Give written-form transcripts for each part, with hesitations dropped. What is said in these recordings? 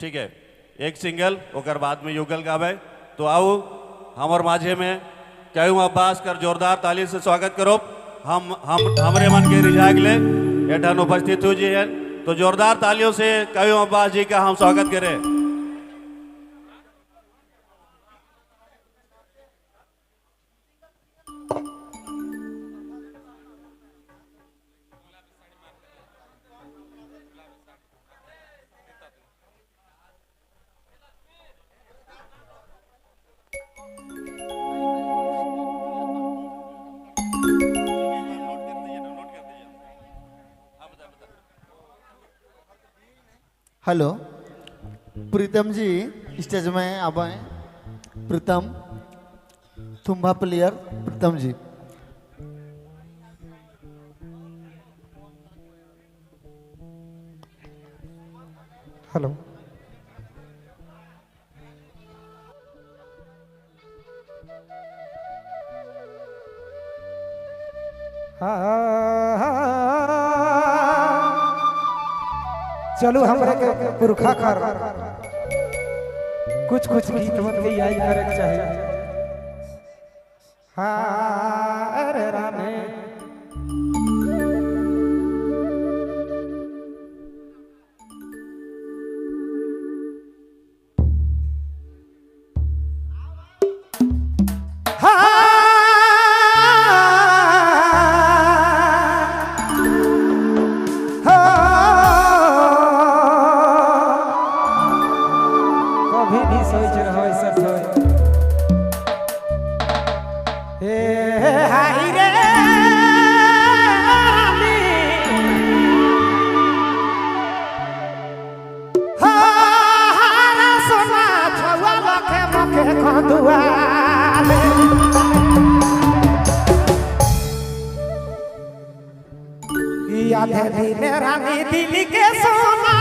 ठीक है, एक सिंगल ओकर बाद में युगल गावे। तो आओ हमार माझे में क्यों अब्बास कर जोरदार ताली से स्वागत करो। हम हमरे मन के रिझा ले एठन उपस्थित हो जी हैं, तो जोरदार तालियों से क्यों अब्बास जी का हम स्वागत करें। हेलो प्रीतम जी, स्टेज में आप आए। प्रीतम तुम्बा प्लेयर प्रीतम जी। हेलो चलो हमरे के पुरखा कर कुछ कुछ गीत मन के याद करे के चाहिए। हाँ अरे राने कभी भी सोच रहो ऐसा सोच हाय रे रानी सोना छुआ लखे मखे खंदुआ आधे दिन रानी दिल के सोना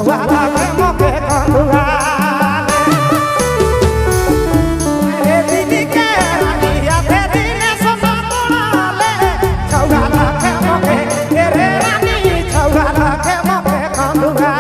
छौआ लागे मोके कंदुआ रे दिली के रानिया दे दिने सोना तोड़ाले छौआ लागे मोके रे रानी छौआ लागे मोके कंदुआ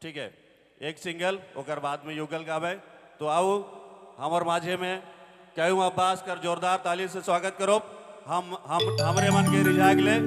ठीक है एक सिंगल ओकर बाद में युगल गावे तो आओ हमर माझे में क्यों अब्बास कर जोरदार ताली से स्वागत करो हम हमरे मन के रिझा गेले।